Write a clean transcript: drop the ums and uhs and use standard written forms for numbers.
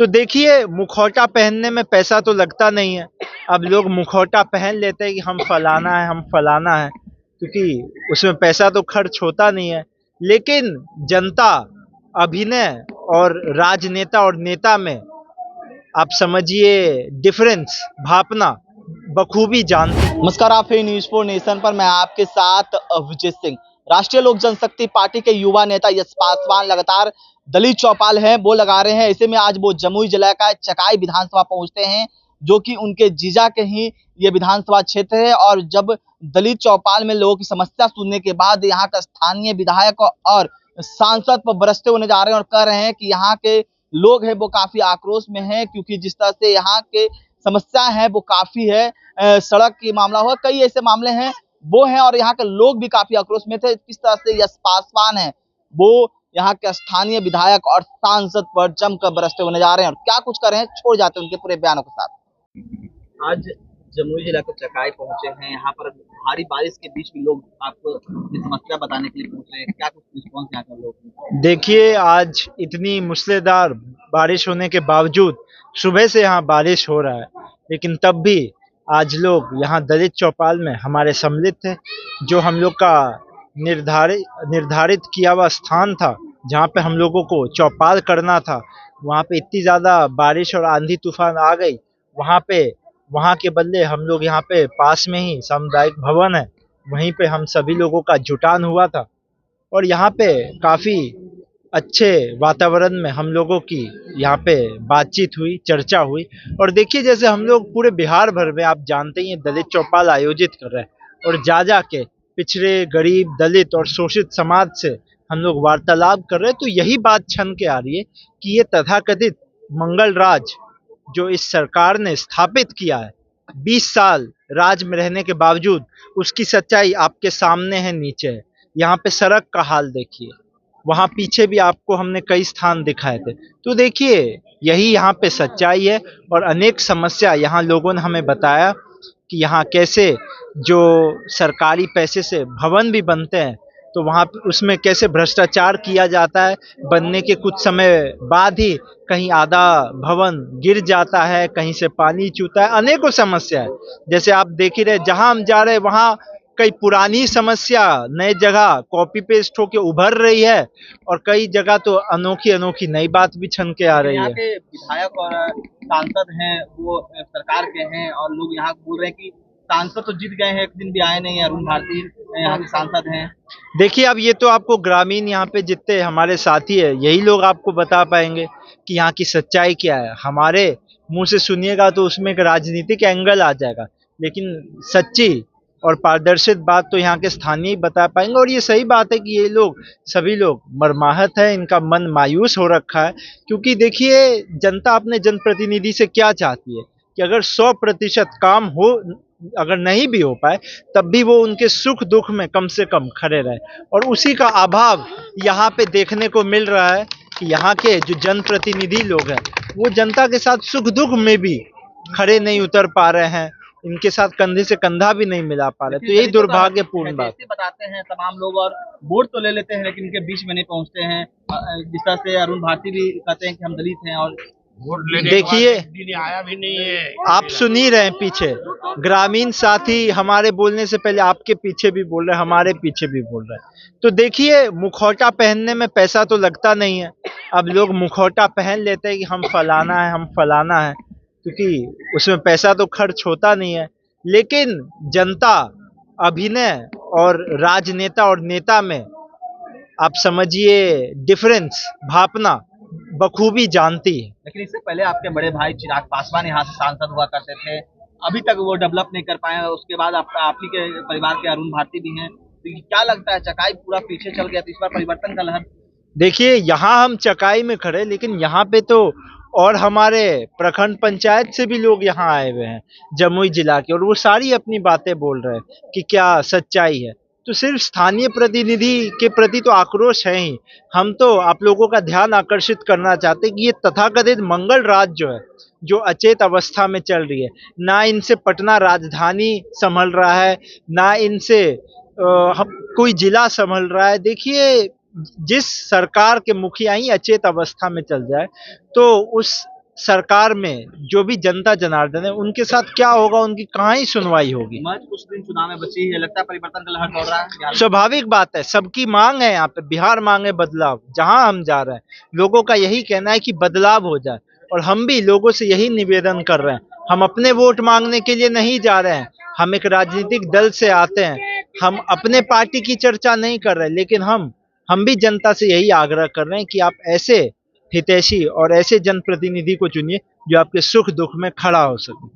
तो देखिए, मुखौटा पहनने में पैसा तो लगता नहीं है। अब लोग मुखौटा पहन लेते हैं कि हम फलाना है, हम फलाना है, क्योंकि उसमें पैसा तो खर्च होता नहीं है। लेकिन जनता अभिनय और राजनेता और नेता में आप समझिए डिफरेंस, भापना बखूबी जानती है। नमस्कार, आप हैं न्यूज़ 4 नेशन पर। मैं आपके साथ अभिजीत सिंह। राष्ट्रीय लोक जनशक्ति पार्टी के युवा नेता यश पासवान लगातार दलित चौपाल है वो लगा रहे हैं। ऐसे में आज वो जमुई जिला का चकाई विधानसभा पहुंचते हैं, जो कि उनके जीजा के ही ये विधानसभा क्षेत्र है। और जब दलित चौपाल में लोगों की समस्या सुनने के बाद यहाँ का स्थानीय विधायक और सांसद पर बरसते हुए नजर आ रहे हैं और कह रहे हैं कि यहाँ के लोग हैं वो काफी आक्रोश में हैं, क्योंकि जिस तरह से यहाँ के समस्या है वो काफी है। सड़क की मामला हुआ, कई ऐसे मामले हैं वो हैं, और यहाँ के लोग भी काफी आक्रोश में थे। किस तरह से यश पासवान है वो यहाँ के स्थानीय विधायक और सांसद पर जमकर बरसते हुए नजर आ रहे हैं और क्या कुछ कर रहे हैं, छोड़ जाते हैं उनके पूरे बयानों के साथ। आज जमुई जिला के चकाई पहुंचे हैं, यहाँ पर भारी बारिश के बीच भी लोग आपको अपनी समस्या बताने के लिए पहुंच रहे हैं। क्या कुछ रिस्पॉन्स यहाँ के लोग? देखिए, आज इतनी मूसलाधार बारिश होने के बावजूद सुबह से यहाँ बारिश हो रहा है, लेकिन तब भी आज लोग यहाँ दलित चौपाल में हमारे सम्मिलित थे। जो हम लोग का निर्धारित किया हुआ स्थान था, जहाँ पे हम लोगों को चौपाल करना था, वहाँ पे इतनी ज़्यादा बारिश और आंधी तूफान आ गई। वहाँ के बदले हम लोग यहाँ पे पास में ही सामुदायिक भवन है, वहीं पे हम सभी लोगों का जुटान हुआ था और यहाँ पे काफ़ी अच्छे वातावरण में हम लोगों की यहाँ पे बातचीत हुई, चर्चा हुई। और देखिए, जैसे हम लोग पूरे बिहार भर में, आप जानते ही हैं, दलित चौपाल आयोजित कर रहे हैं और जा के पिछड़े, गरीब, दलित और शोषित समाज से हम लोग वार्तालाप कर रहे हैं। तो यही बात छन के आ रही है कि ये तथाकथित मंगल राज जो इस सरकार ने स्थापित किया है, 20 साल राज में रहने के बावजूद, उसकी सच्चाई आपके सामने है, नीचे है। यहाँ पे सड़क का हाल देखिए, वहाँ पीछे भी आपको हमने कई स्थान दिखाए थे। तो देखिए, यही यहाँ पे सच्चाई है और अनेक समस्या यहाँ लोगों ने हमें बताया कि यहाँ कैसे जो सरकारी पैसे से भवन भी बनते हैं, तो वहाँ उसमें कैसे भ्रष्टाचार किया जाता है। बनने के कुछ समय बाद ही कहीं आधा भवन गिर जाता है, कहीं से पानी चूता है, अनेकों समस्या है। जैसे आप देख ही रहे, जहाँ हम जा रहे हैं वहाँ कई पुरानी समस्या नए जगह कॉपी पेस्ट होके उभर रही है और कई जगह तो अनोखी अनोखी नई बात भी छन के आ रही है। यहाँ के विधायक और सांसद हैं वो सरकार के हैं, और लोग यहाँ बोल रहे हैं कि सांसद तो जीत गए हैं, एक दिन भी आए नहीं। अरुण भारती यहाँ के सांसद हैं। देखिए, अब ये तो आपको ग्रामीण यहाँ पे जितने हमारे साथी है, यही लोग आपको बता पाएंगे कि यहाँ की सच्चाई क्या है। हमारे मुंह से सुनिएगा तो उसमें एक राजनीतिक एंगल आ जाएगा, लेकिन सच्ची और पारदर्शित बात तो यहाँ के स्थानीय बता पाएंगे। और ये सही बात है कि ये लोग, सभी लोग मर्माहत है, इनका मन मायूस हो रखा है। क्योंकि देखिए, जनता अपने जनप्रतिनिधि से क्या चाहती है कि अगर 100% काम हो, अगर नहीं भी हो पाए, तब भी वो उनके सुख दुख में कम से कम खड़े रहे। और उसी का अभाव यहाँ पे देखने को मिल रहा है कि यहाँ के जो जनप्रतिनिधि लोग हैं, वो जनता के साथ सुख दुख में भी खड़े नहीं उतर पा रहे हैं, इनके साथ कंधे से कंधा भी नहीं मिला पा रहे। तो यही दुर्भाग्यपूर्ण बात बताते हैं तमाम लोग, और वोट तो ले लेते हैं लेकिन इनके बीच में नहीं पहुंचते हैं। जिस तरह से अरुण भारती भी कहते हैं कि हम दलित हैं और देखिए, आया भी नहीं है। आप सुन ही रहे हैं, पीछे ग्रामीण साथी हमारे बोलने से पहले आपके पीछे भी बोल रहे हैं, हमारे पीछे भी बोल रहे हैं। तो देखिए, मुखौटा पहनने में पैसा तो लगता नहीं है। अब लोग मुखौटा पहन लेते हैं कि हम फलाना है, हम फलाना है, क्योंकि उसमें पैसा तो खर्च होता नहीं है। लेकिन जनता अभिनय और राजनेता और नेता में आप समझिए डिफरेंस, भापना बखूबी जानती है। लेकिन इससे पहले आपके बड़े भाई चिराग पासवान यहाँ से सांसद हुआ करते थे, अभी तक वो डेवलप नहीं कर पाए। उसके बाद आप ही के परिवार के अरुण भारती भी हैं, तो क्या लगता है, चकाई पूरा पीछे चल गया तो इस बार परिवर्तन का लहर? देखिए, यहाँ हम चकाई में खड़े, लेकिन यहाँ पे तो और हमारे प्रखंड पंचायत से भी लोग यहाँ आए हुए हैं, जमुई जिला के, और वो सारी अपनी बातें बोल रहे हैं कि क्या सच्चाई है। तो सिर्फ स्थानीय प्रतिनिधि के प्रति तो आक्रोश है ही, हम तो आप लोगों का ध्यान आकर्षित करना चाहते हैं कि ये तथाकथित मंगल राज जो है, जो अचेत अवस्था में चल रही है, ना इनसे पटना राजधानी संभल रहा है, ना इनसे कोई जिला संभल रहा है। देखिए, जिस सरकार के मुखिया ही अचेत अवस्था में चल जाए, तो उस सरकार में जो भी जनता जनार्दन है उनके साथ क्या होगा, उनकी कहाँ ही सुनवाई होगी। महज कुछ दिन चुनाव में बची है, लगता है परिवर्तन का लहर दौड़ रहा है बिहार में। स्वाभाविक बात है, सबकी मांग है, यहाँ पे बिहार मांगे बदलाव। जहां हम जा रहे हैं लोगों का यही कहना है कि बदलाव हो जाए, और हम भी लोगों से यही निवेदन कर रहे हैं। हम अपने वोट मांगने के लिए नहीं जा रहे हैं, हम एक राजनीतिक दल से आते हैं, हम अपने पार्टी की चर्चा नहीं कर रहे, लेकिन हम भी जनता से यही आग्रह कर रहे हैं कि आप ऐसे हितैषी और ऐसे जनप्रतिनिधि को चुनिए जो आपके सुख दुख में खड़ा हो सके।